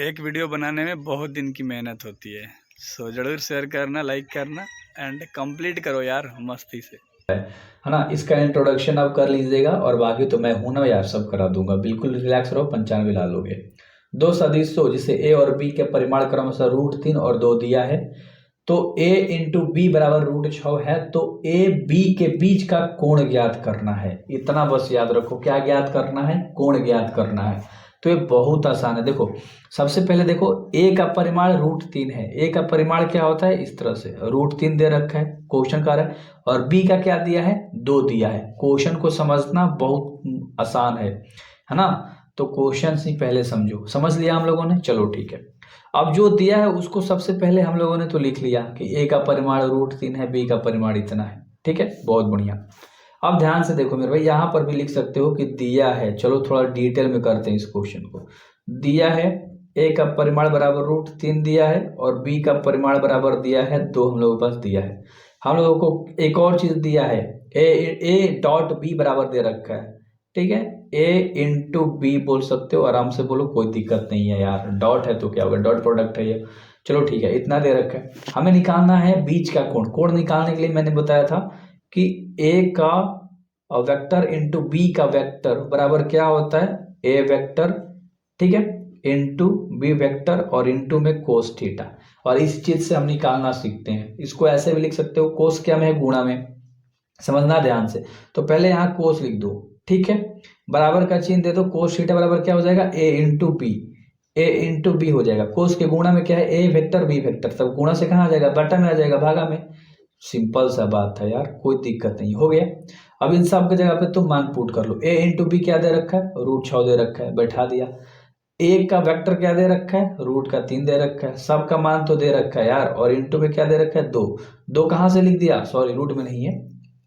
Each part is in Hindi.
एक वीडियो बनाने में बहुत दिन की मेहनत होती है। सो जरूर शेयर करना, लाइक करना एंड कंप्लीट करो यार मस्ती से, है ना। इसका इंट्रोडक्शन आप कर लीजिएगा और बाकी तो मैं हूं ना यार, सब करा दूंगा। बिल्कुल रिलैक्स रहो, 95 ला लोगे। दो सदिशों जिसे ए और बी के परिमाण क्रमशः √3 और 2 दिया है, तो a इंटू बी बराबर √6 है, तो ए बी के बीच का कोण ज्ञात करना है। इतना बस याद रखो, क्या ज्ञात करना है? कोण ज्ञात करना है। तो ये बहुत आसान है। देखो सबसे पहले देखो, a का परिमाण √3 है। a का परिमाण क्या होता है? इस तरह से √3 दे रखा है, क्वेश्चन कर है। और b का क्या दिया है? 2 दिया है। क्वेश्चन को समझना बहुत आसान है ना। तो क्वेश्चन ही पहले समझो। समझ लिया हम लोगों ने? चलो ठीक है। अब जो दिया है उसको सबसे पहले हम लोगों ने तो लिख लिया कि a का परिमाण √3 है, b का परिमाण इतना है। ठीक है, बहुत बढ़िया। अब ध्यान से देखो मेरे भाई, यहां पर भी लिख सकते हो कि दिया है। चलो थोड़ा डिटेल में करते हैं इस क्वेश्चन को। दिया है a का परिमाण बराबर √3 दिया है और b का परिमाण बराबर दिया है 2। हम लोगों के पास दिया है। हम लोगों को एक और चीज दिया है, a डॉट b बराबर दे रखा है। ठीक है, a इंटू बी बोल सकते हो, आराम से बोलो, कोई दिक्कत नहीं है यार। डॉट है तो क्या होगा, डॉट प्रोडक्ट है ये। चलो ठीक है, इतना दे रखा है। हमें निकालना है बीच का कोण। कोण निकालने के लिए मैंने बताया था कि a का वेक्टर इंटू बी का वेक्टर बराबर क्या होता है? a वेक्टर, ठीक है, इंटू बी वेक्टर और इंटू में कोस थीटा। और इस चीज से हम निकालना सीखते हैं। इसको ऐसे भी लिख सकते हो, कोस क्या में, गुणा में। समझना ध्यान से। तो पहले यहाँ कोस लिख दो, ठीक है, बराबर का चिन्ह दे दो। कोस थीटा बराबर क्या हो जाएगा? a into b. A into b हो जाएगा। कोस के गुणा में क्या है? A vector b vector. सब गुणा से कहाँ आ जाएगा? बटा में आ जाएगा, भागा में। सिंपल सा बात है यार, कोई दिक्कत नहीं। हो गया। अब इन सब की जगह पे तुम मान पुट कर लो। ए इंटू बी क्या दे रखा है? √6 दे रखा है, बैठा दिया। एक का वेक्टर क्या दे रखा है? √3 दे रखा है। सब का मान तो दे रखा है यार। और इंटू में क्या दे रखा है? 2। 2 कहाँ से लिख दिया? सॉरी, रूट में नहीं है,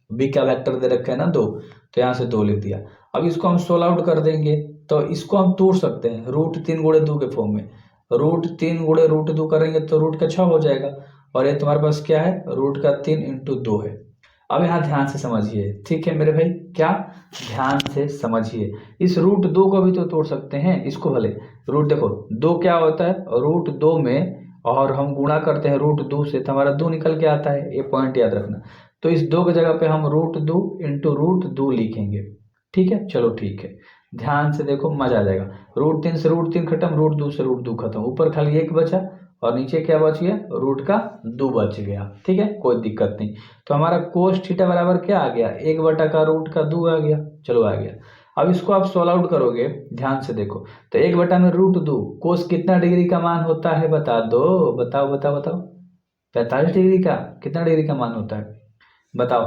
बी का वेक्टर दे रखा है ना 2, तो यहाँ से 2 लिख दिया। अब इसको हम सोल्व आउट कर देंगे, तो इसको हम तोड़ सकते हैं √3 गुणे 2 के फॉर्म में। √3 गुणे √2 करेंगे तो रूट का 6 हो जाएगा। और ये तुम्हारे पास क्या है? √3 इंटू 2 है। अब यहाँ ध्यान से समझिए, ठीक है मेरे भाई, क्या ध्यान से समझिए। इस √2 को भी तो तोड़ सकते हैं, इसको भले। रूट देखो 2 क्या होता है? √2 में, और हम गुणा करते हैं √2 से, तो हमारा 2 निकल के आता है। ये पॉइंट याद रखना। तो इस 2 की जगह पे हम √2 इंटू √2 लिखेंगे। ठीक है, चलो ठीक है, ध्यान से देखो, मजा आ जाएगा। √3 से √3 खत्म, √2 से √2 खत्म, ऊपर खाली 1 बचा और नीचे क्या बच गया? √2 बच गया। ठीक है, कोई दिक्कत नहीं। तो हमारा कोस थीटा बराबर क्या आ गया? 1/√2 आ गया। चलो आ गया। अब इसको आप सोल्व आउट करोगे, ध्यान से देखो। तो 1/√2, कोस कितना डिग्री का मान होता है? बता दो, बताओ बताओ बताओ। 45 डिग्री का कितना डिग्री का मान होता है? बताओ।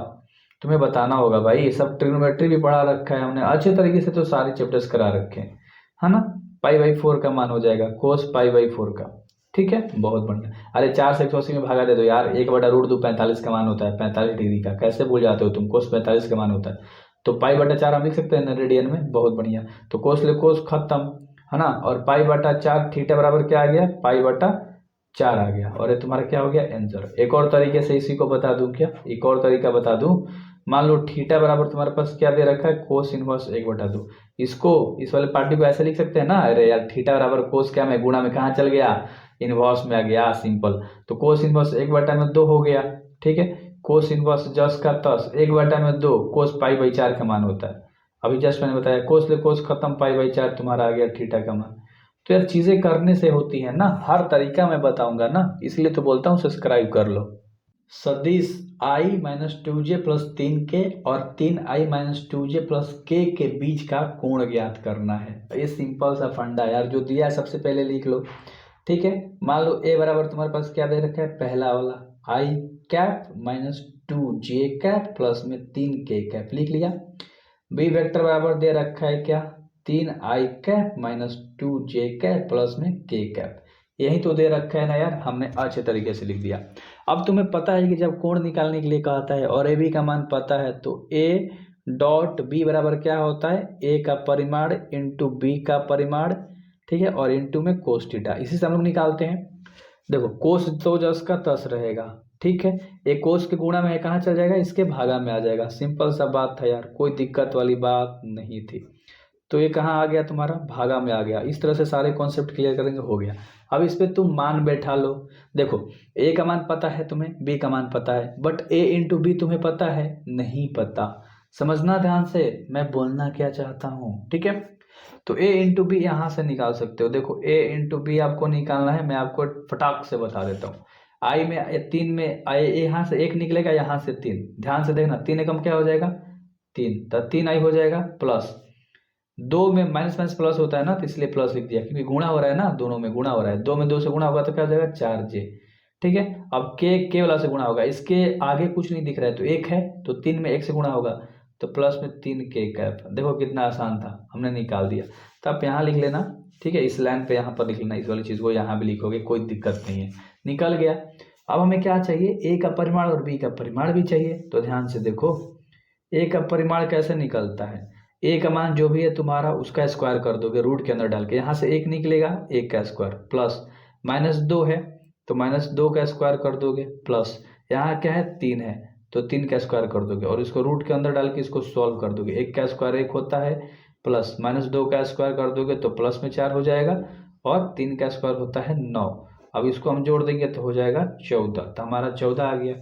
तुम्हें बताना होगा भाई, ये सब ट्रिग्नोमेट्री भी पढ़ा रखा है हमने अच्छे तरीके से, तो सारे चैप्टर्स करा रखे हैं, है ना। π/4 का मान हो जाएगा कोस π/4 का। ठीक है, बहुत बढ़िया। अरे 4 से 180 में भागा दे दो यार। 1/√2 45 का मान होता है, 45 डिग्री का। कैसे भूल जाते हो तुम? कोस 45 का मान होता है। तो π/4 हम लिख सकते हैं ना रेडियन में। बहुत बढ़िया। तो कोस ले कोस खत्म, है ना। और π/4 थीटा बराबर क्या आ गया? π/4 आ गया। और ये तुम्हारा क्या हो गया? आंसर। एक और तरीके से इसी को बता दूं क्या? एक और तरीका बता दूं। मान लो थीटा बराबर तुम्हारे पास क्या दे रखा है? Cos inverse 1/2। इसको, इस वाले पार्टी को ऐसे लिख सकते हैं ना। अरे यार, थीटा बराबर कोस क्या में, गुणा में कहाँ चल गया? इनवर्स में आ गया, सिंपल। तो कोस इनवर्स 1/2 हो गया। ठीक है, कोस इनवर्स जस का तस 1/2 कोस π/4 का मान होता है। अभी जस्ट मैंने बताया, कोस ले कोस खत्म, π/4 तुम्हारा आ गया थीटा का मान। तो यार चीजें करने से होती है ना, हर तरीका मैं बताऊंगा ना, इसलिए तो बोलता हूँ सब्सक्राइब कर लो। सदिश i-2j प्लस 3k और 3i-2j प्लस k के बीच का कोण ज्ञात करना है। ये सिंपल सा फंडा यार, जो दिया है सबसे पहले लिख लो। ठीक है, मान लो a बराबर तुम्हारे पास क्या दे रखा है? पहला वाला i cap minus 2j cap plus में 3k कैप लिख लिया। b वेक्टर बराबर दे रखा है क्या? 3i cap minus 2j cap plus में k कैप। यही तो दे रखा है ना यार, हमने अच्छे तरीके से लिख दिया। अब तुम्हें पता है कि जब कोण निकालने के लिए कहता है और ए बी का मान पता है, तो a डॉट बी बराबर क्या होता है? a का परिमाण इंटू बी का परिमाण, ठीक है, और इंटू में कोस थीटा। इसी से हम लोग निकालते हैं। देखो कोस तो जस का तस रहेगा, ठीक है, एक कोस के गुणा में है, कहाँ चल जाएगा? इसके भागा में आ जाएगा। सिंपल सा बात था यार, कोई दिक्कत वाली बात नहीं थी। तो ये कहाँ आ गया तुम्हारा, भागा में आ गया। इस तरह से सारे कॉन्सेप्ट क्लियर करेंगे, हो गया। अब इस पे तुम मान बैठा लो। देखो ए का मान पता है तुम्हें, बी का मान पता है, बट ए इंटू बी तुम्हें पता है नहीं पता। समझना ध्यान से मैं बोलना क्या चाहता हूँ, ठीक है। तो ए इंटू बी यहाँ से निकाल सकते हो। देखो ए इंटू बी आपको निकालना है, मैं आपको फटाक से बता देता हूँ। आई में 3 में आई, यहाँ से 1 निकलेगा, यहाँ से 3। ध्यान से देखना, 3 एकम क्या हो जाएगा 3, तो 3 आई हो जाएगा प्लस 2 में माइनस माइनस प्लस होता है ना, तो इसलिए प्लस लिख दिया क्योंकि गुणा हो रहा है ना, दोनों में गुणा हो रहा है। 2 में 2 से गुणा होगा तो क्या हो जाएगा 4j, ठीक है। अब के वाला से गुणा होगा, इसके आगे कुछ नहीं दिख रहा है तो 1 है, तो 3 में 1 से गुणा होगा तो प्लस में 3k कैप। देखो कितना आसान था, हमने निकाल दिया। तो आप यहाँ लिख लेना, ठीक है, इस लाइन पे यहाँ पर लिख लेना, इस वाली चीज़ को यहाँ भी लिखोगे, कोई दिक्कत नहीं है, निकल गया। अब हमें क्या चाहिए, ए का परिमाण और बी का परिमाण भी चाहिए। तो ध्यान से देखो ए का परिमाण कैसे निकलता है, ए का मान जो भी है तुम्हारा उसका स्क्वायर कर दोगे रूट के अंदर डाल के, यहाँ से 1 निकलेगा 1 का स्क्वायर प्लस -2 है तो -2 का स्क्वायर कर दोगे प्लस यहाँ क्या है 3 है तो 3 का स्क्वायर कर दोगे और इसको रूट के अंदर डाल के इसको सॉल्व कर दोगे। 1 का स्क्वायर 1 होता है प्लस -2 का स्क्वायर कर दोगे तो प्लस में 4 हो जाएगा और 3 का स्क्वायर होता है 9। अब इसको हम जोड़ देंगे तो हो जाएगा 14, तो हमारा 14 आ गया।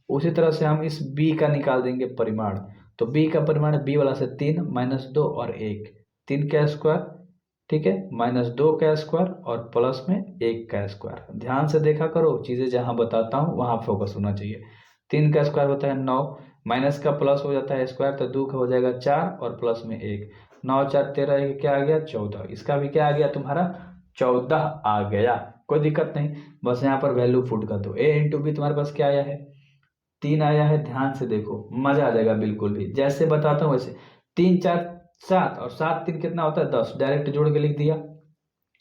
उसी तरह से हम इस b का निकाल देंगे परिमाण। तो b का परिमाण b वाला से 3 -2 और 1, 3 का स्क्वायर, ठीक है, -2 का स्क्वायर और प्लस में 1 का स्क्वायर। ध्यान से देखा करो, चीज़ें जहाँ बताता हूँ वहाँ फोकस होना चाहिए। 3 का स्क्वायर होता है 9, माइनस का प्लस हो जाता है स्क्वायर तो 2 का हो जाएगा 4 और प्लस में 1, 9 4 13, एक क्या आ गया 14। इसका भी क्या आ गया तुम्हारा 14 आ गया, कोई दिक्कत नहीं, बस यहाँ पर वैल्यू पुट कर दो। ए इंटू बी तुम्हारे पास क्या आया है 3 आया है। ध्यान से देखो मजा आ जाएगा, बिल्कुल भी जैसे बताता हूँ वैसे। 3 4 7 और 7 3 कितना होता है 10, डायरेक्ट जोड़ के लिख दिया।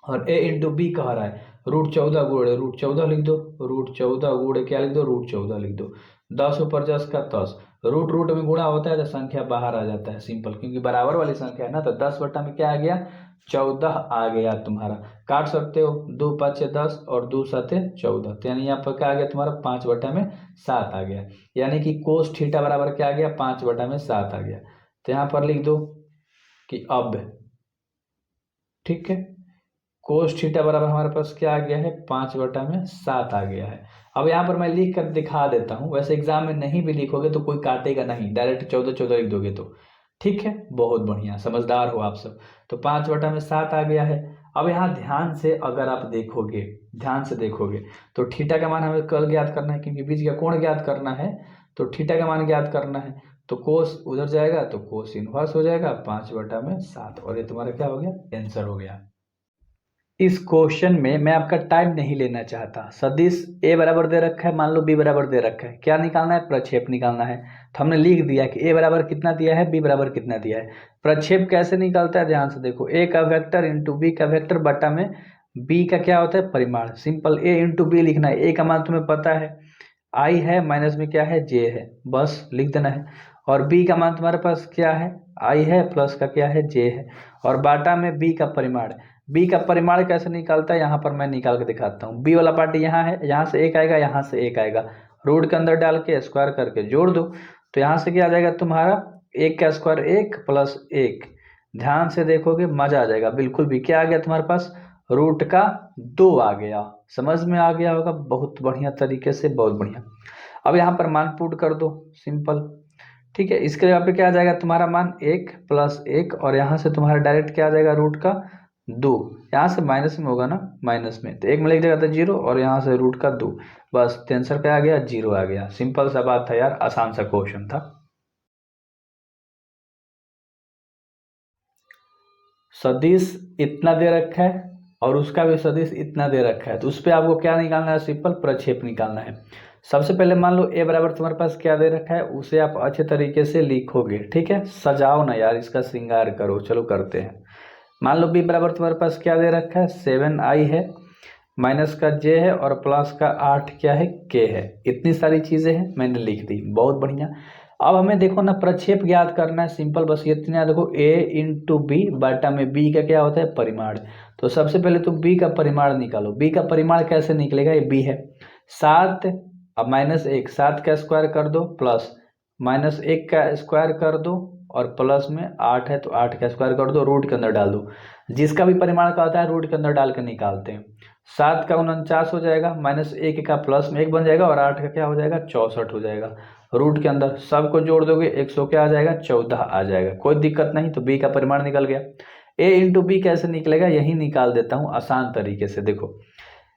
और ए इंटू बी कह रहा है √14 गुणे √14 लिख दो, √14 गुणे क्या लिख दो √14 लिख दो। 10 ऊपर 10 का 10, रूट रूट में गुणा होता है तो संख्या बाहर आ जाता है, सिंपल, क्योंकि बराबर वाली संख्या है ना। तो 10 बटा में क्या आ गया 14 आ गया तुम्हारा। काट सकते हो, 2 5 10 और 2 7 14, तो यानी यहाँ पर क्या आ गया तुम्हारा 5 बटा में 7 आ गया। यानी कि कोस थीटा बराबर क्या आ गया 5 बटा में 7 आ गया। तो यहाँ पर लिख दो कि अब, ठीक है, कोस थीटा बराबर हमारे पास क्या आ गया है 5 बटा में 7 आ गया है। अब यहाँ पर मैं लिख कर दिखा देता हूँ, वैसे एग्जाम में नहीं भी लिखोगे तो कोई काटेगा नहीं, डायरेक्ट 14 14 लिख दोगे तो ठीक है, बहुत बढ़िया, समझदार हो आप सब। तो 5 बटा में 7 आ गया है। अब यहाँ ध्यान से अगर आप देखोगे, ध्यान से देखोगे तो थीटा का मान हमें कल ज्ञात करना है क्योंकि बीच का कोण ज्ञात करना है, तो थीटा का मान ज्ञात करना है। तो कोस उधर जाएगा तो कोस इनवर्स हो जाएगा 5 बटा में 7 और ये तुम्हारा क्या हो गया आंसर हो गया। इस क्वेश्चन में मैं आपका टाइम नहीं लेना चाहता। सदिश ए बराबर दे रखा है, मान लो बी बराबर दे रखा है, क्या निकालना है प्रक्षेप निकालना है। तो हमने लिख दिया कि ए बराबर कितना दिया है बी बराबर कितना दिया है। प्रक्षेप कैसे निकलता है ध्यान से देखो, ए का वेक्टर इंटू बी का वेक्टर बटा में बी का क्या होता है परिमाण। सिंपल ए इंटू बी लिखना है, ए का मान तुम्हें पता है आई है, माइनस में क्या है जे है, बस लिख देना है। और बी का मान तुम्हारे पास क्या है आई है प्लस का क्या है जे है और बाटा में बी का परिमाण। बी का परिमाण कैसे निकालता है यहाँ पर मैं निकाल के दिखाता हूँ। बी वाला पार्ट यहाँ है, यहाँ से 1 आएगा, यहाँ से 1 आएगा, रूट के अंदर डाल के स्क्वायर करके जोड़ दो तो यहाँ से क्या आ जाएगा तुम्हारा 1 का स्क्वायर 1 प्लस 1। ध्यान से देखोगे मजा आ जाएगा, बिल्कुल भी क्या आ गया तुम्हारे पास रूट का 2 आ गया। समझ में आ गया होगा, बहुत बढ़िया तरीके से, बहुत बढ़िया। अब यहाँ पर मान पुट कर दो सिंपल, ठीक है। इसके यहाँ पे क्या आ जाएगा तुम्हारा मान 1 प्लस 1 और यहाँ से तुम्हारा डायरेक्ट क्या आ जाएगा रूट का 2, यहाँ से माइनस में होगा ना, माइनस में तो 1 में लिख देगा तो 0 और यहाँ से रूट का 2, बस आंसर क्या आ गया 0 आ गया। सिंपल सा बात था यार, आसान सा क्वेश्चन था। सदिश इतना दे रखा है और उसका भी सदिश इतना दे रखा है, तो उस पर आपको क्या निकालना है सिंपल प्रक्षेप निकालना है। सबसे पहले मान लो ए बराबर तुम्हारे पास क्या दे रखा है उसे आप अच्छे तरीके से लिखोगे, ठीक है, सजाओ ना यार, इसका श्रृंगार करो, चलो करते हैं। मान लो बी बराबर तुम्हारे पास क्या दे रखा है 7i है, माइनस का j है और प्लस का 8 क्या है k है। इतनी सारी चीज़ें हैं मैंने लिख दी, बहुत बढ़िया। अब हमें देखो ना प्रक्षेप ज्ञात करना है, सिंपल बस इतना देखो a इंटू बी बटा में b का क्या होता है परिमाण। तो सबसे पहले तुम b का परिमाण निकालो। b का परिमाण कैसे निकलेगा, ये b है 7, अब -1, 7 का स्क्वायर कर दो प्लस -1 का स्क्वायर कर दो और प्लस में 8 है तो 8 का स्क्वायर कर दो, रूट के अंदर डाल दो। जिसका भी परिमाण का होता है रूट के अंदर डाल के निकालते हैं। 7 का 49 हो जाएगा, माइनस 1 का प्लस में 1 बन जाएगा, और 8 का क्या हो जाएगा 64 हो जाएगा। रूट के अंदर सबको जोड़ दोगे 100 क्या आ जाएगा 14 आ जाएगा। कोई दिक्कत नहीं, तो बी का परिमाण निकल गया। ए इंटू बी कैसे निकलेगा, यही निकाल देता हूँ आसान तरीके से। देखो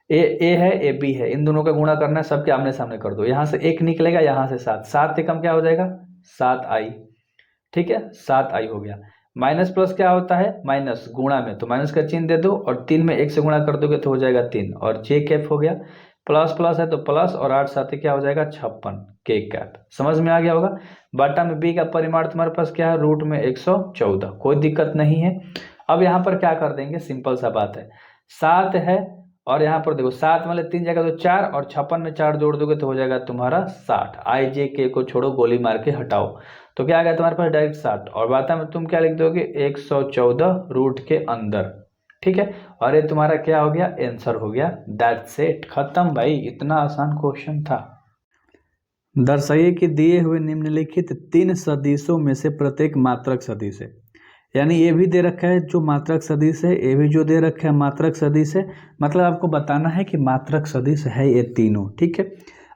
ए है ए बी है, इन दोनों का गुणा करना है, सबके आमने सामने कर दो। यहाँ से 1 निकलेगा, यहाँ से 7, 7 से कम क्या हो जाएगा 7i। ठीक है, 7i हो गया। माइनस प्लस क्या होता है माइनस, गुणा में तो माइनस का चिन्ह दे दो, और 3 में 1 से गुणा कर दोगे तो हो जाएगा 3, और जे कैप हो गया। प्लस प्लस है तो प्लस, और 8 साथ क्या हो जाएगा 56 के कैप। समझ में आ गया होगा। बटा में बी का परिमाण तुम्हारे पास क्या है रूट में 114, कोई दिक्कत नहीं है। अब यहाँ पर क्या कर देंगे, सिंपल सा बात है, 7 है और यहाँ पर देखो 7 वाले 3 जगह तो 4, और 56 में 4 जोड़ दोगे तो हो जाएगा तुम्हारा 60। आई जे के को छोड़ो, गोली मार के हटाओ, तो क्या आ गया तुम्हारे पास डायरेक्ट 60। और बाता में तुम क्या लिख दोगे 114 रूट के अंदर। ठीक है, और ये तुम्हारा क्या हो गया आंसर हो गया। दैट्स इट, खत्म भाई, इतना आसान क्वेश्चन था। दर्शाइए कि दिए हुए निम्नलिखित 3 सदिशों में से प्रत्येक मात्रक सदिश है। यानी ये भी दे रखा है जो मात्रक सदिश है, ये भी जो दे रखा है मात्रक सदिश है, मतलब आपको बताना है कि मात्रक सदिश है ये तीनों। ठीक है,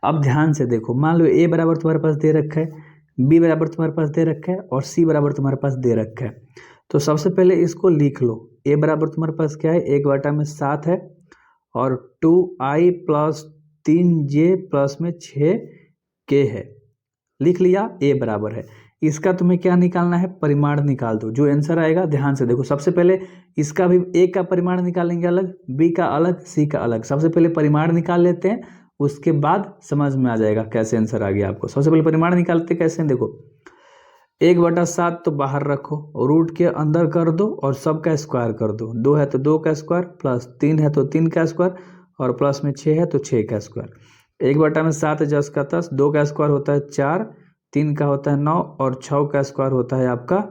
अब ध्यान से देखो, मान लो ए बराबर तुम्हारे पास दे रखा है, बी बराबर तुम्हारे पास दे रखा है, और सी बराबर तुम्हारे पास दे रखा है। तो सबसे पहले इसको लिख लो। ए बराबर तुम्हारे पास क्या है 1/7 है, और 2i प्लस 3j प्लस में 6k है। लिख लिया, ए बराबर है। इसका तुम्हें क्या निकालना है परिमाण निकाल दो, जो आंसर आएगा। ध्यान से देखो, सबसे पहले इसका भी ए का परिमाण निकालेंगे अलग, बी का अलग, सी का अलग। सबसे पहले परिमाण निकाल लेते हैं, उसके बाद समझ में आ जाएगा कैसे आंसर आ गया आपको। सबसे पहले परिमाण निकालते कैसे हैं, देखो 1/7 तो बाहर रखो, रूट के अंदर कर दो, और सब का स्क्वायर कर दो। 2 है तो 2 का स्क्वायर, प्लस 3 है तो 3 का स्क्वायर, और प्लस में 6 है तो 6 का स्क्वायर। 1/7 10 का 10, 2 का स्क्वायर होता है 4, 3 का होता है 9, और 6 का स्क्वायर होता है आपका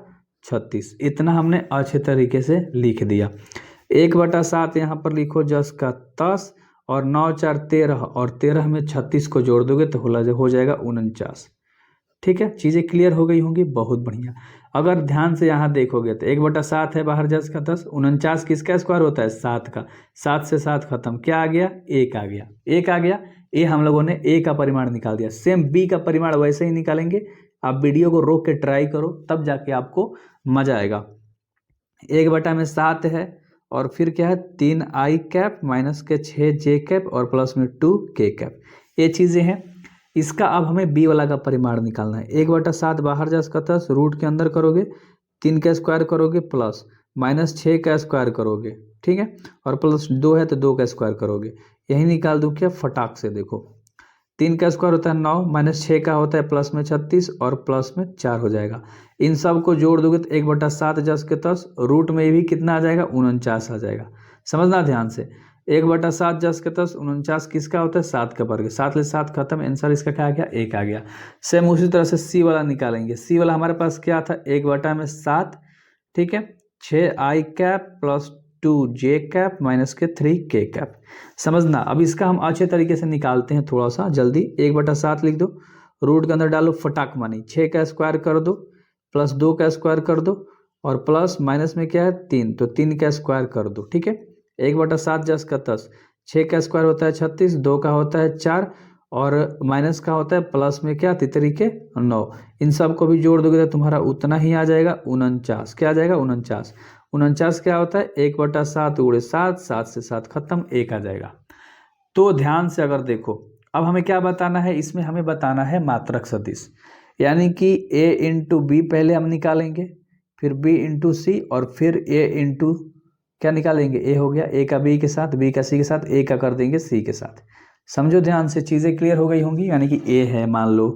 36। इतना हमने अच्छे तरीके से लिख दिया। 1/7 यहाँ पर लिखो 10 का 10, और 9 4 13, और 13 में 36 को जोड़ दोगे तो हो जाएगा 49। ठीक है, चीज़ें क्लियर हो गई होंगी, बहुत बढ़िया। अगर ध्यान से यहाँ देखोगे तो 1/7 है, बाहर 10 का 10, 49 किसका स्क्वायर होता है 7 का। 7 से 7 खत्म, क्या आ गया 1 आ गया, 1 आ गया। ये हम लोगों ने ए का परिमाण निकाल दिया। सेम बी का परिमाण वैसे ही निकालेंगे। आप वीडियो को रोक के ट्राई करो, तब जाके आपको मजा आएगा। 1/7 है, और फिर क्या है 3i कैप माइनस के 6j कैप, और प्लस में 2k कैप। ये चीज़ें हैं। इसका अब हमें बी वाला का परिमाण निकालना है। 1/7 बाहर 10 का 10, रूट के अंदर करोगे 3 का स्क्वायर करोगे, प्लस माइनस 6 का स्क्वायर करोगे। ठीक है, और प्लस 2 है तो 2 का स्क्वायर करोगे। यही निकाल दूँ क्या फटाक से, देखो 3 का स्क्वायर होता है 9, माइनस 6 का होता है प्लस में 36, और प्लस में 4 हो जाएगा। इन सब को जोड़ दोगे तो 1/7 10 के 10, रूट में भी कितना आ जाएगा 49 आ जाएगा। समझना ध्यान से, 1/7 10 के 10, 49 किसका होता है 7 का वर्ग। 7 ले 7 खत्म, आंसर इसका क्या आ गया 1 आ गया। सेम उसी तरह से सी वाला निकालेंगे। सी वाला हमारे पास क्या था 1/7, ठीक है, 6i cap plus 2j cap minus के 3k कैप। समझना, अब इसका हम अच्छे तरीके से निकालते हैं, थोड़ा सा जल्दी। 1/7 लिख दो, रूट के अंदर डालो फटाक मानी, 6 का स्क्वायर कर दो, प्लस 2 का स्क्वायर कर दो, और प्लस माइनस में क्या है 3, तो 3 का स्क्वायर कर दो। ठीक है, 1/7 10 का 10, 6 का स्क्वायर होता है 36, 2 का होता है 4, और माइनस का होता है प्लस में क्या 3 के 9। इन सब को भी जोड़ दोगे तो तुम्हारा उतना ही आ जाएगा 49। क्या आ जाएगा 49। 49 क्या होता है 1/7 × 7, 7 से 7 खत्म, 1 आ जाएगा। तो ध्यान से अगर देखो, अब हमें क्या बताना है, इसमें हमें बताना है मात्रक सदिश। यानी कि a इंटू बी पहले हम निकालेंगे, फिर b इंटू सी, और फिर a इंटू क्या निकालेंगे, a हो गया a का b के साथ, b का c के साथ, a का कर देंगे c के साथ। समझो ध्यान से, चीज़ें क्लियर हो गई होंगी। यानी कि a है, मान लो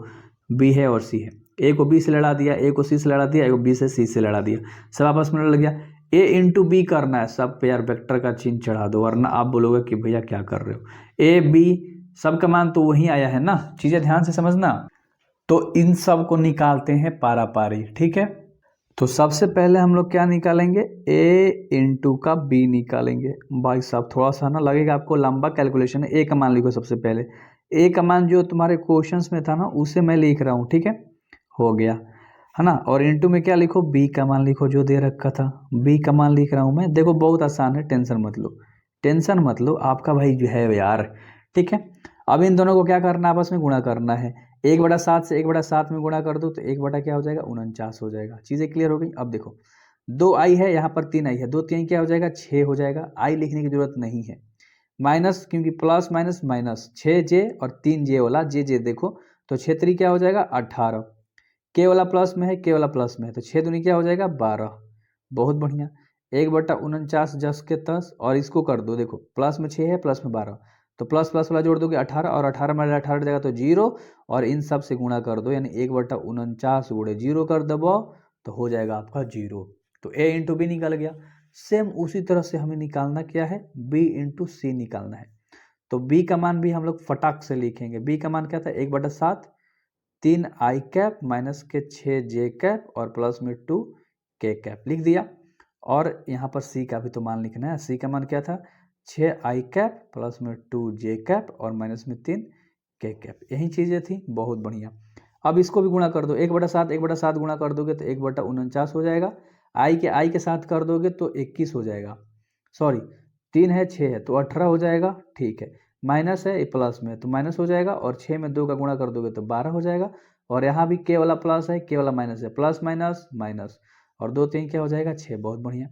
b है और c है, a को b से लड़ा दिया, a को c से लड़ा दिया, a को b से c से लड़ा दिया, सब आपस में लड़ गया। a इंटू बी करना है, सब पे यार वेक्टर का चिन्ह चढ़ा दो, वरना आप बोलोगे कि भैया क्या कर रहे हो। a b सब का मान तो वही आया है ना, चीज़ें ध्यान से समझना। तो इन सब को निकालते हैं पारा पारी। ठीक है, तो सबसे पहले हम लोग क्या निकालेंगे, a इंटू का b निकालेंगे। भाई साहब थोड़ा सा ना लगेगा आपको लंबा कैलकुलेशन है। a का मान लिखो सबसे पहले, a का मान जो तुम्हारे क्वेश्चंस में था ना उसे मैं लिख रहा हूँ। ठीक है, हो गया। है ना। और इनटू में क्या लिखो, बी का मान लिखो जो दे रखा था, बी का मान लिख रहा हूँ मैं। देखो बहुत आसान है, टेंशन मत लो, टेंशन मत लो, आपका भाई जो है यार। ठीक है, अब इन दोनों को क्या करना है, आपस में गुणा करना है। 1/7 से 1/7 में गुणा कर दो तो 1 बटा क्या हो जाएगा, 49 हो जाएगा। चीज़ें क्लियर हो गई। अब देखो 2 आई है, यहाँ पर 3 आई है, 2 3 क्या हो जाएगा, 6 हो जाएगा। आई लिखने की जरूरत नहीं है, माइनस, क्योंकि प्लस माइनस माइनस, 6 जे और 3 जे वाला जे देखो, तो 6 3 क्या हो जाएगा 18। के वाला प्लस में है, के वाला प्लस में है, तो 6 दूनी क्या हो जाएगा 12। बहुत बढ़िया। 1/49 जस के 10, और इसको कर दो, देखो प्लस में 6 है, प्लस में 12, तो प्लस प्लस वाला जोड़ दोगे 18, और 18 में 18 जाएगा तो 0, और इन सब से गुणा कर दो, यानी 1/49 गुणे 0 कर दबाओ तो हो जाएगा आपका 0। तो a इंटू बी निकल गया। सेम उसी तरह से हमें निकालना क्या है, b इंटू सी निकालना है। तो b का मान भी हम लोग फटाक से लिखेंगे। b का मान क्या था, 1/7 3 आई कैप माइनस के 6 जे कैप और प्लस में 2 के कैप लिख दिया। और यहाँ पर सी का भी तो मान लिखना है। सी का मान क्या था, 6 आई कैप प्लस में 2 जे कैप और माइनस में 3 के कैप। यही चीज़ें थी, बहुत बढ़िया। अब इसको भी गुणा कर दो, 1/7 गुणा कर दोगे तो 1/49 हो जाएगा। आई के साथ कर दोगे तो 21 हो जाएगा, सॉरी 3 है 6 है तो 18 हो जाएगा। ठीक है, माइनस है प्लस में तो माइनस हो जाएगा, और 6 में 2 का गुणा कर दोगे तो 12 हो जाएगा। और यहाँ भी के वाला प्लस है, के वाला माइनस है, प्लस माइनस माइनस, और 2 3 क्या हो जाएगा 6। बहुत बढ़िया।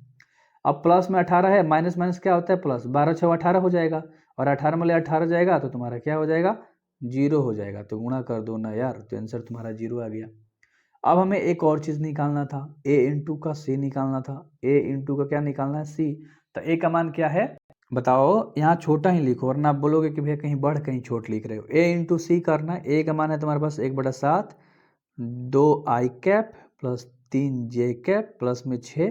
अब प्लस में 18 है, माइनस माइनस क्या होता है प्लस, 12 6 18 हो जाएगा, और 18 में 18 जाएगा तो तुम्हारा क्या हो जाएगा 0 हो जाएगा। तो गुणा कर दो ना यार, तो आंसर तुम्हारा 0 आ गया। अब हमें एक और चीज़ निकालना था, a इंटू का c निकालना था। a इंटू का क्या निकालना है, c। तो a का मान क्या है बताओ, यहाँ छोटा ही लिखो वरना आप बोलोगे कि भैया कहीं बढ़ कहीं छोट लिख रहे हो। a इंटू सी करना है। a का मान है तुम्हारे पास 1/7 2 आई कैप प्लस 3 जे कैप प्लस में 6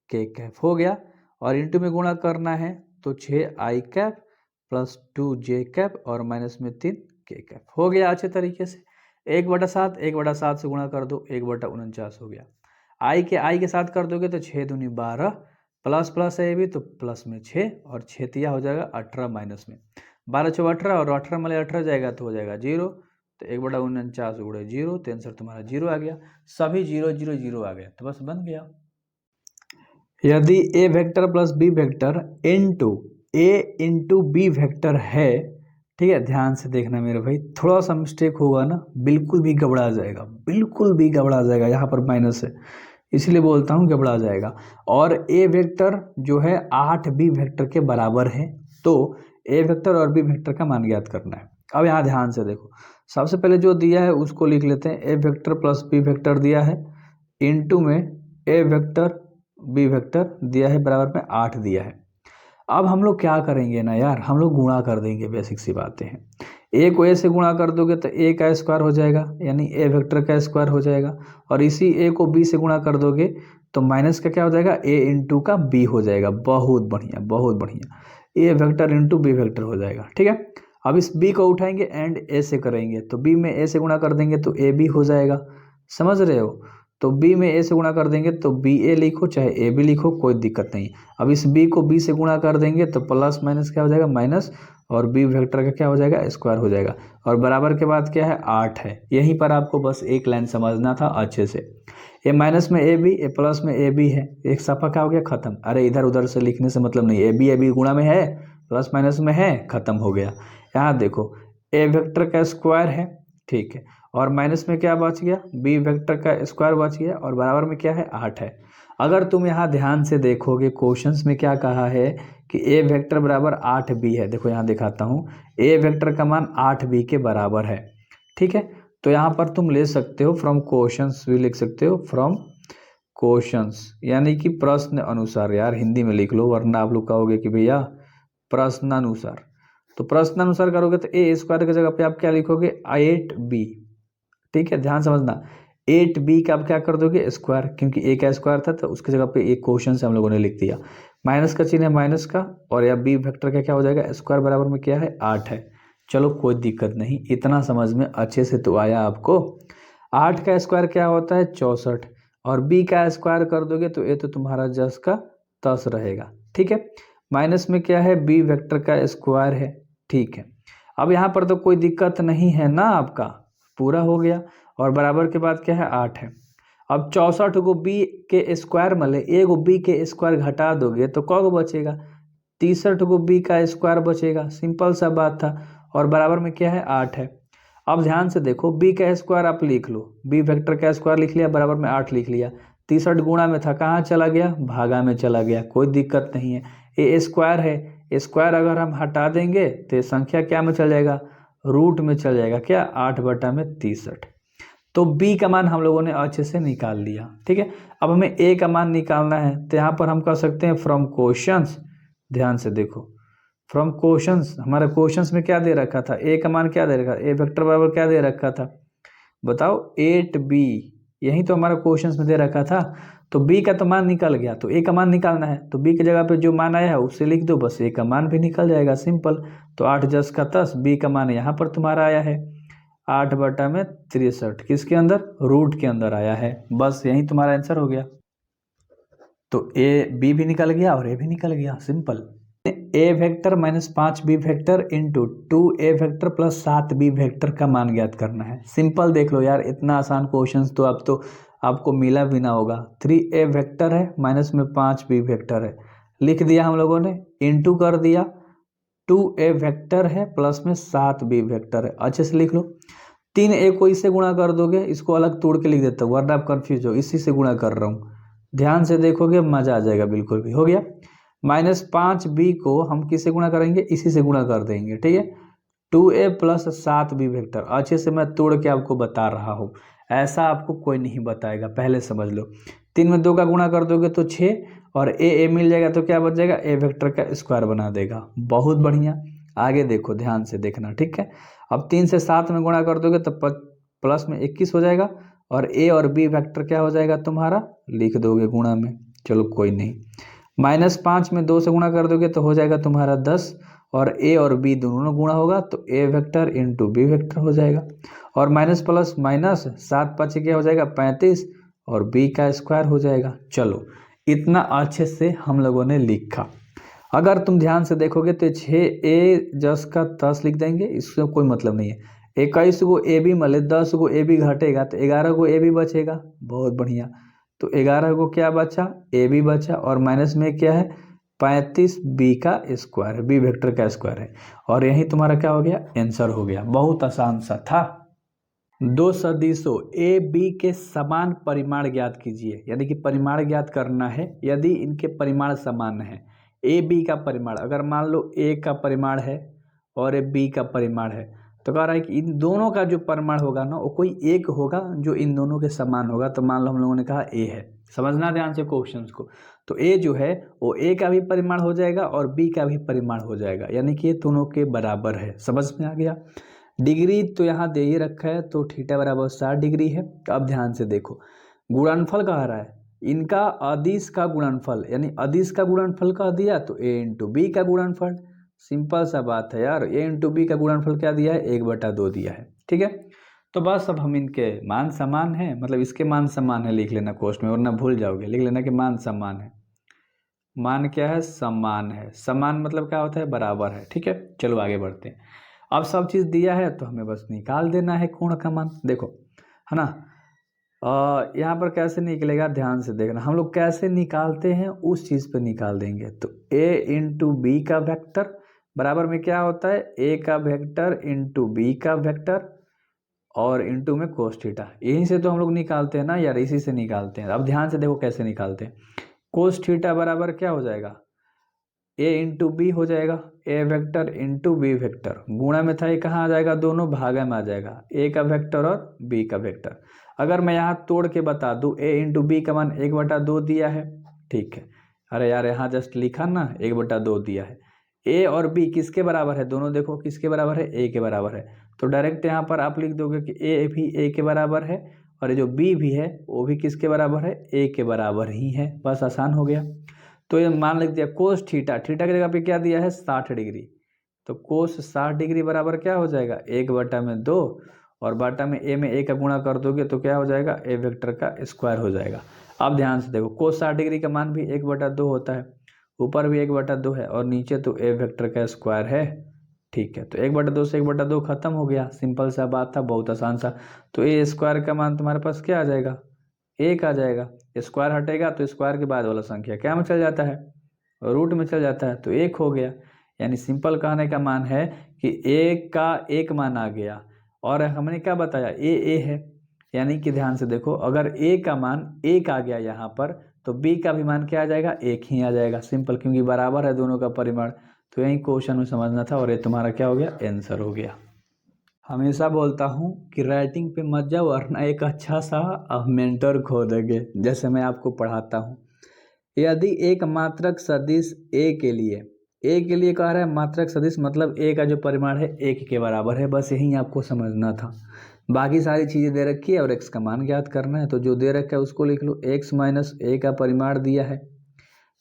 के कैप हो गया, और इंटू में गुणा करना है तो 6 आई कैप प्लस 2 जे कैप और माइनस में 3 के कैप हो गया। अच्छे तरीके से 1/7 से गुणा कर दो, 1/49 हो गया। आई के साथ कर दोगे तो 6 दूनी 12, प्लस प्लस है ये भी तो प्लस में 6, और 6 तिया हो जाएगा 18 माइनस में 12 6 18, और 18 में 18 जाएगा तो हो जाएगा 0। तो 1/49 गुणे 0, तो आंसर तुम्हारा 0 आ गया। सभी 0 0 0 आ गया, तो बस बन गया। यदि a vector plus b vector into a into b vector है, ठीक है, ध्यान से देखना मेरे भाई, थोड़ा सा मिस्टेक होगा ना बिल्कुल भी गड़बड़ा जाएगा, बिल्कुल भी गड़बड़ा जाएगा। यहाँ पर माइनस है इसलिए बोलता हूँ गड़बड़ा जाएगा। और a वेक्टर जो है 8b वेक्टर के बराबर है, तो a वेक्टर और b वेक्टर का मान ज्ञात करना है। अब यहाँ ध्यान से देखो, सबसे पहले जो दिया है उसको लिख लेते हैं। a vector plus b vector दिया है, इंटू में a वेक्टर b वेक्टर दिया है, बराबर में 8 दिया है। अब हम लोग क्या करेंगे ना यार, हम लोग गुणा कर देंगे, बेसिक सी बातें हैं। ए को ए से गुणा कर दोगे तो ए का स्क्वायर हो जाएगा, यानी ए वेक्टर का स्क्वायर हो जाएगा, और इसी ए को बी से गुणा कर दोगे तो माइनस का क्या हो जाएगा, ए इंटू का बी हो जाएगा। बहुत बढ़िया बहुत बढ़िया, ए वेक्टर इंटू बी वेक्टर हो जाएगा। ठीक है, अब इस बी को उठाएंगे एंड ए से करेंगे, तो बी में ए से गुणा कर देंगे तो ए बी हो जाएगा, समझ रहे हो। तो b में a से गुणा कर देंगे तो बी ए लिखो चाहे ए बी लिखो, कोई दिक्कत नहीं। अब इस b को b से गुणा कर देंगे तो प्लस माइनस क्या हो जाएगा माइनस, और b वेक्टर का क्या हो जाएगा स्क्वायर हो जाएगा, और बराबर के बाद क्या है 8 है। यहीं पर आपको बस एक लाइन समझना था अच्छे से। ए माइनस में ए बी, ए प्लस में ए बी है, एक सफा क्या हो गया खत्म। अरे इधर उधर से लिखने से मतलब नहीं, ए बी गुणा में है, प्लस माइनस में है, खत्म हो गया। यहाँ देखो ए वेक्टर का स्क्वायर है, ठीक है, और माइनस में क्या बच गया, बी वेक्टर का स्क्वायर बच गया, और बराबर में क्या है 8 है। अगर तुम यहाँ ध्यान से देखोगे क्वेश्चंस में क्या कहा है कि ए वेक्टर बराबर 8b है। देखो यहाँ दिखाता हूँ, ए वेक्टर का मान 8b के बराबर है। ठीक है, तो यहाँ पर तुम ले सकते हो फ्रॉम क्वेश्चंस भी लिख सकते हो, फ्रॉम क्वेश्चंस यानी कि प्रश्न अनुसार। यार हिंदी में लिख लो वरना आप लोग कहोगे कि भैया प्रश्नानुसार। तो प्रश्नानुसार करोगे तो ए स्क्वायर की जगह पे आप क्या लिखोगे 8b। ठीक है, ध्यान समझना, 8b का आप क्या कर दोगे स्क्वायर, क्योंकि a का स्क्वायर था तो उसकी जगह पे एक क्वेश्चन से हम लोगों ने लिख दिया। माइनस का चिन्ह है माइनस का, और या b वेक्टर का क्या हो जाएगा स्क्वायर, बराबर में क्या है 8 है। चलो कोई दिक्कत नहीं, इतना समझ में अच्छे से तो आया आपको। 8 का स्क्वायर क्या होता है 64, और b का स्क्वायर कर दोगे तो ये तो तुम्हारा 10 का 10 रहेगा। ठीक है, माइनस में क्या है b वेक्टर का स्क्वायर है। ठीक है, अब यहाँ पर तो कोई दिक्कत नहीं है ना, आपका पूरा हो गया, और बराबर के बाद क्या है 8 है। अब 64 को बी के स्क्वायर मले एगो बी के स्क्वायर घटा दोगे तो कौ बचेगा, 63 को बी का स्क्वायर बचेगा। सिंपल सा बात था। और बराबर में क्या है 8 है। अब ध्यान से देखो बी का स्क्वायर आप लिख लो, बी वेक्टर का स्क्वायर लिख लिया, बराबर में 8 लिख लिया। 63 गुणा में था, कहाँ चला गया, भागा में चला गया, कोई दिक्कत नहीं है। ये स्क्वायर है, स्क्वायर अगर हम हटा देंगे तो ये संख्या क्या में चल जाएगा, रूट में चल जाएगा। क्या 8/63। तो बी का मान हम लोगों ने अच्छे से निकाल लिया। ठीक है, अब हमें ए का मान निकालना है, तो यहाँ पर हम कर सकते हैं फ्रॉम क्वेश्चंस। ध्यान से देखो, फ्रॉम क्वेश्चंस, हमारा क्वेश्चंस में क्या दे रखा था, ए का मान क्या दे रखा, ए वेक्टर बराबर क्या दे रखा था, बताओ 8b। यही तो हमारा क्वेश्चंस में दे रखा था। तो b का तो मान निकल गया, तो a का मान निकालना है, तो b की जगह पे जो मान आया है उससे लिख दो, बस a का मान भी निकल जाएगा, सिंपल। तो 8 10 का 10, b का मान यहाँ पर तुम्हारा आया है 8/63, किसके अंदर, रूट के अंदर आया है। बस यही तुम्हारा आंसर हो गया। तो ए बी भी निकल गया और ए भी निकल गया, simple. A vector minus 5b vector into 2a vector plus 7b vector का मान ज्ञात करना है। सिंपल, देख लो यार, इतना आसान क्वेश्चन तो अब तो आपको मिला भी ना होगा। 3a वेक्टर है, माइनस में 5b वेक्टर है, लिख दिया हम लोगों ने, इंटू कर दिया, 2a वेक्टर है प्लस में 7b वेक्टर है। अच्छे से लिख लो। 3a को इससे गुणा कर दोगे, इसको अलग तोड़ के लिख देता हूँ वरना आप कन्फ्यूज हो, इसी से गुणा कर रहा हूँ, ध्यान से देखोगे मजा आ जाएगा, बिल्कुल भी हो गया। -5b को हम किससे गुणा करेंगे, इसी से गुणा कर देंगे। ठीक है, 2a प्लस 7b वेक्टर, अच्छे से मैं तोड़ के आपको बता रहा हूँ, ऐसा आपको कोई नहीं बताएगा, पहले समझ लो। 3 में 2 का गुणा कर दोगे तो 6, और a मिल जाएगा तो क्या बच जाएगा, a वेक्टर का स्क्वायर बना देगा। बहुत बढ़िया, आगे देखो, ध्यान से देखना। ठीक है, अब 3 से 7 में गुणा कर दोगे तो प्लस में 21 हो जाएगा, और a और b वेक्टर क्या हो जाएगा तुम्हारा, लिख दोगे गुणा में, चलो कोई नहीं। -5 में 2 से गुणा कर दोगे तो हो जाएगा तुम्हारा 10, और a और b दोनों गुणा होगा तो a vector into b vector हो जाएगा, और माइनस प्लस माइनस 7 5 क्या हो जाएगा 35, और b का स्क्वायर हो जाएगा। चलो, इतना अच्छे से हम लोगों ने लिखा। अगर तुम ध्यान से देखोगे तो 6a जस का 10 लिख देंगे, इससे कोई मतलब नहीं है। 21 को ए बी मले 10 को ए बी घटेगा तो 11 को ए बी बचेगा। बहुत बढ़िया, तो 11 को क्या बचा, ए बी बचा, और माइनस में क्या है 35 बी का स्क्वायर है, बी वेक्टर का स्क्वायर है, और यही तुम्हारा क्या हो गया, आंसर हो गया। बहुत आसान सा था। दो सदिशों ए बी के समान परिमाण ज्ञात कीजिए, यानी कि परिमाण ज्ञात करना है यदि इनके परिमाण समान है। ए बी का परिमाण, अगर मान लो ए का परिमाण है और ए बी का परिमाण है, तो कह रहा है कि इन दोनों का जो परिमाण होगा ना वो कोई एक होगा जो इन दोनों के समान होगा। तो मान लो हम लोगों ने कहा ए है, समझना ध्यान से क्वेश्चंस को। तो ए जो है वो ए का भी परिमाण हो जाएगा और बी का भी परिमाण हो जाएगा, यानी कि ये दोनों के बराबर है। समझ में आ गया। डिग्री तो यहाँ दे ही रखा है, तो थीटा बराबर 60 डिग्री है। अब ध्यान से देखो, गुणनफल कह रहा है इनका अदिश का गुणनफल, यानी अदिश का गुणनफल कह दिया तो a इंटू बी का गुणनफल। सिंपल सा बात है यार, a इंटू बी का गुणनफल क्या दिया है, 1/2 दिया है। ठीक है, तो बस अब हम इनके मान समान है, मतलब इसके मान समान है, लिख लेना कोष्ठ में वरना भूल जाओगे, लिख लेना कि मान समान है। मान क्या है, समान है। समान मतलब क्या होता है, बराबर है। ठीक है, चलो आगे बढ़ते हैं। अब सब चीज़ दिया है तो हमें बस निकाल देना है कोण का मान, देखो है ना। यहाँ पर कैसे निकलेगा, ध्यान से देखना, हम लोग कैसे निकालते हैं उस चीज़ पे निकाल देंगे। तो a इंटू बी का वेक्टर बराबर में क्या होता है, a का वेक्टर इंटू बी का वेक्टर और इंटू में कोस थीटा। यहीं से तो हम लोग निकालते हैं ना यार, इसी से निकालते हैं। अब ध्यान से देखो कैसे निकालते हैं। कोस थीटा बराबर क्या हो जाएगा, a इंटू बी हो जाएगा, a vector into b vector, गुणा में था ये कहाँ आ जाएगा, दोनों भागा में आ जाएगा, a का वेक्टर और b का वेक्टर। अगर मैं यहाँ तोड़ के बता दूँ, a इंटू बी का मान 1/2 दिया है। ठीक है, अरे यार यहाँ जस्ट लिखा ना 1/2 दिया है। a और b किसके बराबर है, दोनों देखो किसके बराबर है, a के बराबर है। तो डायरेक्ट यहाँ पर आप लिख दोगे कि a भी a के बराबर है, और ये जो b भी है वो भी किसके बराबर है, a के बराबर ही है। बस आसान हो गया। तो ये मान लिख दिया कोस थीटा, थीटा की जगह पे क्या दिया है 60 डिग्री, तो कोस 60 डिग्री बराबर क्या हो जाएगा 1/2, और बाटा में a में a का गुणा कर दोगे तो क्या हो जाएगा, a वेक्टर का स्क्वायर हो जाएगा। अब ध्यान से देखो, कोस 60 डिग्री का मान भी 1/2 होता है, ऊपर भी 1/2 है और नीचे तो a वेक्टर का स्क्वायर है। ठीक है, तो 1/2 से 1/2 खत्म हो गया। सिंपल सा बात था, बहुत आसान सा। तो a स्क्वायर का मान तुम्हारे पास क्या आ जाएगा, एक आ जाएगा, स्क्वायर हटेगा तो स्क्वायर के बाद वाला संख्या क्या में चल जाता है, रूट में चल जाता है, तो एक हो गया। यानी सिंपल कहने का मान है कि एक का एक मान आ गया, और हमने क्या बताया, ए है, यानी कि ध्यान से देखो, अगर ए का मान एक आ गया यहाँ पर, तो बी का भी मान क्या आ जाएगा, एक ही आ जाएगा, सिंपल, क्योंकि बराबर है दोनों का परिमाण। तो यही क्वेश्चन में समझना था, और ये तुम्हारा क्या हो गया, आंसर हो गया। हमेशा बोलता हूँ कि राइटिंग पे मत जाओ, वरना एक अच्छा सा मेंटर खो दोगे, जैसे मैं आपको पढ़ाता हूँ। यदि एक मात्रक सदिश ए के लिए कह रहा है, मात्रक सदिश मतलब ए का जो परिमाण है एक के बराबर है, बस यही आपको समझना था। बाकी सारी चीज़ें दे रखी है और एक्स का मान ज्ञात करना है, तो जो दे रखा है उसको लिख लो, एक्स माइनस ए का परिमाण दिया है,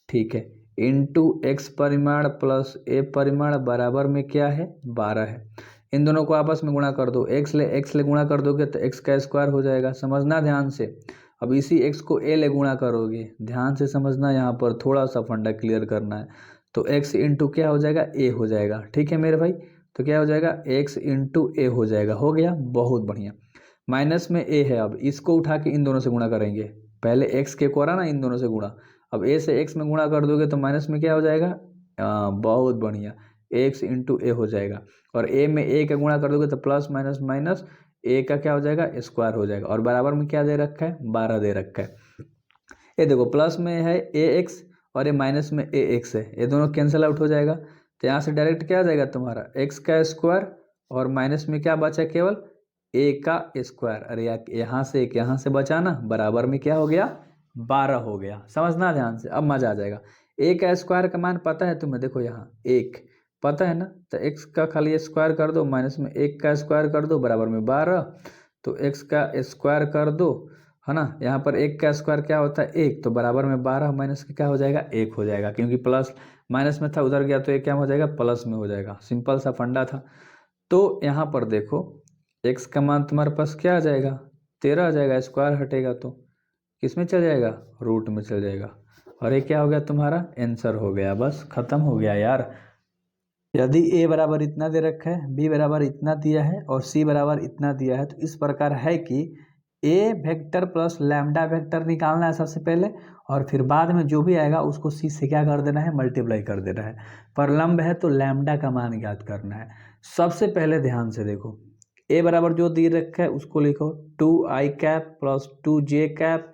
ठीक है, इंटू एक्स परिमाण प्लस ए परिमाण बराबर में क्या है, 12 है। इन दोनों को आपस में गुणा कर दो, एक्स ले गुणा कर दोगे तो एक्स का स्क्वायर हो जाएगा, समझना ध्यान से। अब इसी एक्स को ए ले गुणा करोगे, ध्यान से समझना, यहाँ पर थोड़ा सा फंडा क्लियर करना है। तो एक्स इंटू क्या हो जाएगा, ए हो जाएगा, ठीक है मेरे भाई। तो क्या हो जाएगा, एक्स इंटू ए हो जाएगा, हो गया, बहुत बढ़िया। माइनस में ए है, अब इसको उठा के इन दोनों से गुणा करेंगे, पहले एक्स के को रहा ना, इन दोनों से गुणा, अब ए से एक्स में गुणा कर दोगे तो माइनस में क्या हो जाएगा, बहुत बढ़िया, एक्स इंटू ए हो जाएगा, और ए में ए का गुणा कर दोगे तो प्लस माइनस माइनस ए का क्या हो जाएगा, स्क्वायर हो जाएगा, और बराबर में क्या दे रखा है, 12 दे रखा है। ये देखो प्लस में है ए एक्स और ये माइनस में ए एक्स है, ये दोनों कैंसिल आउट हो जाएगा, तो यहाँ से डायरेक्ट क्या आ जाएगा तुम्हारा, एक्स का स्क्वायर और माइनस में क्या बचा, केवल ए का स्क्वायर। अरे यार, यहाँ से एक यहाँ से बचा ना, बराबर में क्या हो गया, 12 हो गया, समझना ध्यान से, अब मजा आ जाएगा। ए का स्क्वायर का मान पता है तुम्हें, देखो यहाँ एक पता है ना, तो एक्स का खाली स्क्वायर कर दो, माइनस में एक का स्क्वायर कर दो, बराबर में 12, तो एक्स का स्क्वायर कर दो, है ना, यहाँ पर एक का स्क्वायर क्या होता है, एक, तो बराबर में 12 माइनस का क्या हो जाएगा, एक हो जाएगा, क्योंकि प्लस माइनस में था, उधर गया तो ये क्या हो जाएगा, प्लस में हो जाएगा, सिंपल सा फंडा था। तो यहाँ पर देखो एक्स का मान तुम्हारे पास क्या आ जाएगा, 13 आ जाएगा, स्क्वायर हटेगा तो किस में चल जाएगा, रूट में चल जाएगा, और ये क्या हो गया, तुम्हारा आंसर हो गया, बस खत्म हो गया यार। यदि a बराबर इतना दे रखा है, b बराबर इतना दिया है और c बराबर इतना दिया है, तो इस प्रकार है कि a vector plus lambda vector निकालना है सबसे पहले, और फिर बाद में जो भी आएगा उसको c से क्या कर देना है, मल्टीप्लाई कर देना है। पर लंब है तो लैम्डा का मान ज्ञात करना है। सबसे पहले ध्यान से देखो, a बराबर जो दे रखा है उसको लिखो 2i cap plus 2j cap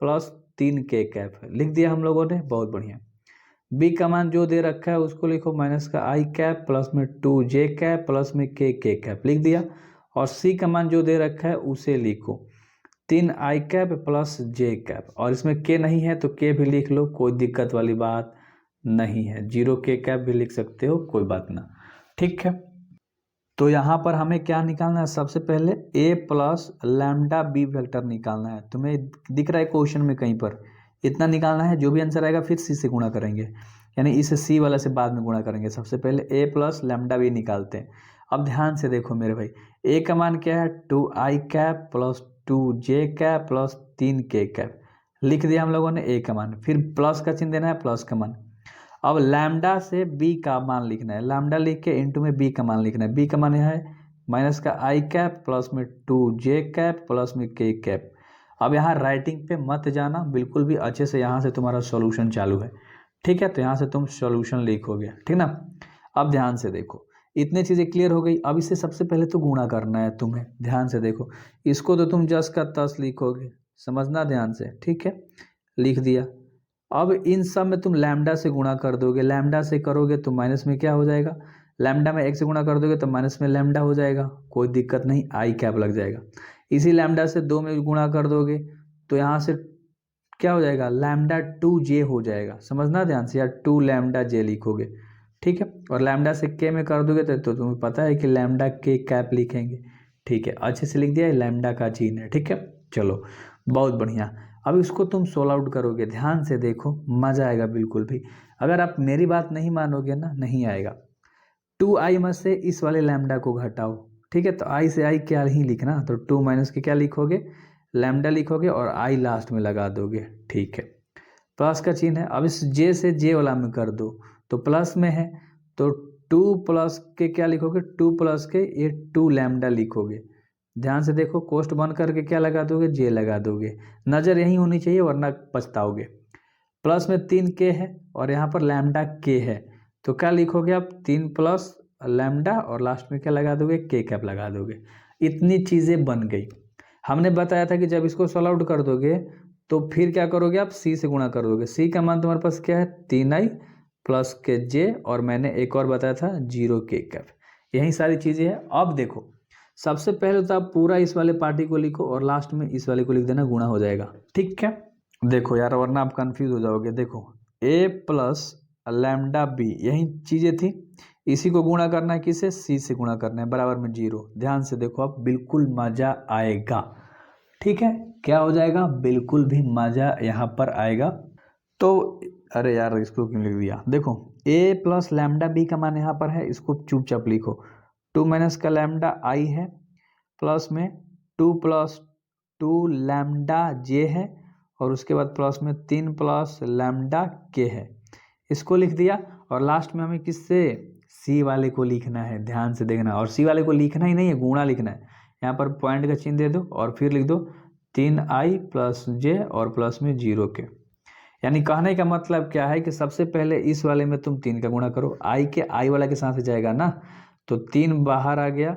plus 3k cap, लिख दिया हम लोगों ने, बहुत बढ़िया। बी का मान जो दे रखा है उसको लिखो माइनस का आई कैप प्लस में 2j कैप प्लस में के कैप, लिख दिया। और सी का मान जो दे रखा है उसे लिखो 3i cap plus j cap, और इसमें के नहीं है तो के भी लिख लो, कोई दिक्कत वाली बात नहीं है, 0k कैप भी लिख सकते हो, कोई बात ना, ठीक है। तो यहाँ पर हमें क्या निकालना है, सबसे पहले a plus lambda b vector निकालना है। तुम्हें दिख रहा है क्वेश्चन में कहीं पर, इतना निकालना है, जो भी आंसर आएगा फिर सी से गुणा करेंगे, यानी इसे सी वाला से बाद में गुणा करेंगे। सबसे पहले a प्लस लैम्डा बी निकालते हैं। अब ध्यान से देखो मेरे भाई, a का मान क्या है, 2i cap plus 2j cap plus 3k cap, लिख दिया हम लोगों ने a का मान, फिर प्लस का चिन्ह देना है, प्लस का मान। अब लैम्डा से बी का मान लिखना है, लैम्डा लिख के इंटू में बी का मान लिखना है। बी का मान है माइनस का आई कैप प्लस में 2j कैप प्लस में k कैप। अब यहाँ राइटिंग पे मत जाना बिल्कुल भी, अच्छे से यहाँ से तुम्हारा सॉल्यूशन चालू है, ठीक है। तो यहाँ से तुम सॉल्यूशन लिखोगे, ठीक ना। अब ध्यान से देखो, इतनी चीज़ें क्लियर हो गई। अब इसे सबसे पहले तो गुणा करना है तुम्हें, ध्यान से देखो, इसको तो तुम जस का तस लिखोगे, समझना ध्यान से, ठीक है, लिख दिया। अब इन सब में तुम लैम्डा से गुणा कर दोगे, लैम्डा से करोगे तो माइनस में क्या हो जाएगा, लैम्डा में एक से गुणा कर दोगे तो माइनस में लैम्डा हो जाएगा, कोई दिक्कत नहीं, आई कैप लग जाएगा। इसी लैम्डा से 2 में गुणा कर दोगे तो यहाँ से क्या हो जाएगा, लैम्डा 2j हो जाएगा, समझना ध्यान से, या 2 लैम्डा j लिखोगे, ठीक है। और लैम्डा से k में कर दोगे तो तुम्हें पता है कि लैम्डा k कैप लिखेंगे, ठीक है, अच्छे से लिख दिया, लैम्डा का चिन्ह है, ठीक है। चलो बहुत बढ़िया। अब इसको तुम सोल्व आउट करोगे, ध्यान से देखो, मजा आएगा बिल्कुल भी। अगर आप मेरी बात नहीं मानोगे ना, नहीं आएगा। 2i में से इस वाले लैम्डा को घटाओ, ठीक है, तो i से i क्या ही लिखना, तो 2 माइनस के क्या लिखोगे, लैम्डा लिखोगे और i लास्ट में लगा दोगे, ठीक है। प्लस का चिन्ह है, अब इस j से j वाला में कर दो तो प्लस में है, तो 2 प्लस के क्या लिखोगे, 2 प्लस के ये 2 लैम्डा लिखोगे, ध्यान से देखो, कोष्ट बंद करके क्या लगा दोगे, जे लगा दोगे, नज़र यही होनी चाहिए वरना पछताओगे। प्लस में 3k है और यहाँ पर लैम्डा k है, तो क्या लिखोगे आप, 3 प्लस लैम्डा और लास्ट में क्या लगा दोगे, k कैप लगा दोगे। इतनी चीज़ें बन गई। हमने बताया था कि जब इसको सॉल्व आउट कर दोगे तो फिर क्या करोगे आप, c से गुणा कर दोगे। c का मान तुम्हारे पास क्या है, 3i प्लस के जे, और मैंने एक और बताया था 0k कैप। यही सारी चीज़ें हैं। अब देखो, सबसे पहले तो आप पूरा इस वाले पार्टी को लिखो और लास्ट में इस वाले को लिख देना, गुणा हो जाएगा। ठीक है, देखो यार वरना आप कंफ्यूज हो जाओगे। देखो a प्लस लैम्डा बी, यही चीज़ें थी, इसी को गुणा करना है किसे, c से गुणा करना है, बराबर में 0। ध्यान से देखो आप, बिल्कुल मज़ा आएगा। ठीक है, क्या हो जाएगा, बिल्कुल भी मज़ा यहाँ पर आएगा। तो अरे यार इसको क्यों लिख दिया, देखो a प्लस लैम्डा बी का मान यहाँ पर है, इसको चुपचाप लिखो। 2 माइनस का लैम्डा आई है, प्लस में 2 प्लस 2 लैम्डा जे है, और उसके बाद प्लस में 3 प्लस लैम्डा के है, इसको लिख दिया। और लास्ट में हमें किससे, सी वाले को लिखना है। ध्यान से देखना, और सी वाले को लिखना ही नहीं है, गुणा लिखना है। यहाँ पर पॉइंट का चिन्ह दे दो और फिर लिख दो 3i प्लस जे और प्लस में 0k। यानी कहने का मतलब क्या है कि सबसे पहले इस वाले में तुम 3 का गुणा करो, आई के आई वाला के साथ जाएगा ना, तो 3 बाहर आ गया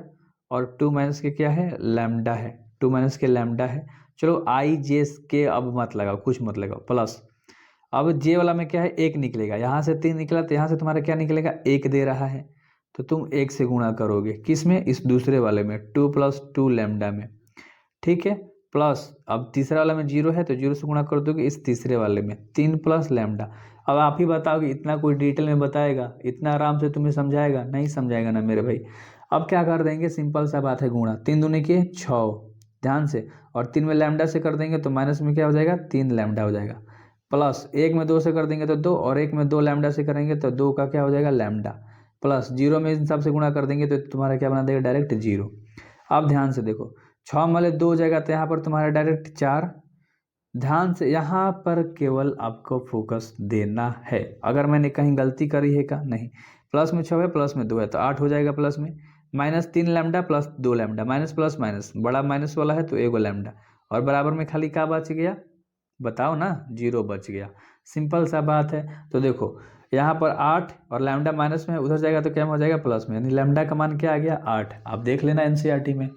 और 2 माइनस के क्या है, लैम्डा है, 2 माइनस के लैम्डा है। चलो आई जे के अब मत लगाओ, कुछ मत लगाओ, प्लस अब जे वाला में क्या है, 1 निकलेगा, यहाँ से 3 निकला तो यहाँ से तुम्हारा क्या निकलेगा, 1 दे रहा है, तो तुम 1 से गुणा करोगे, किस में, इस दूसरे वाले में, 2 प्लस 2 लैम्डा में। ठीक है, प्लस अब तीसरा वाला में 0 है तो 0 से गुणा कर दोगे इस तीसरे वाले में, 3 प्लस लैम्डा। अब आप ही बताओगे, इतना कोई डिटेल में बताएगा, इतना आराम से तुम्हें समझाएगा, नहीं समझाएगा ना मेरे भाई। अब क्या कर देंगे, सिंपल सा बात है, गुणा, 3 दूनी के 6, ध्यान से, और 3 में लैम्डा से कर देंगे तो माइनस में क्या हो जाएगा, 3 लैम्डा हो जाएगा, प्लस 1 में 2 से कर देंगे तो 2, और 1 में 2 लैम्डा से करेंगे तो 2 का क्या हो जाएगा, लैम्डा, प्लस 0 में इन सब से गुणा कर देंगे तो तुम्हारा क्या बना देगा, डायरेक्ट 0। अब ध्यान से देखो, 6 वाले 2 हो जाएगा तो यहाँ पर तुम्हारा डायरेक्ट 4। ध्यान से यहाँ पर केवल आपको फोकस देना है, अगर मैंने कहीं गलती करी है का, नहीं, प्लस में 6 है, प्लस में 2 है तो 8 हो जाएगा, प्लस में minus 3 lambda plus 2 lambda, minus plus minus, बड़ा माइनस वाला है तो 1 लैम्डा, और बराबर में खाली क्या बच गया, बताओ ना, 0 बच गया। सिंपल सा बात है। तो देखो यहाँ पर 8 और लैम्डा माइनस में, उधर जाएगा तो क्या हो जाएगा, प्लस में, यानी लैम्डा का मान क्या आ गया, 8। आप देख लेना एनसीईआरटी में।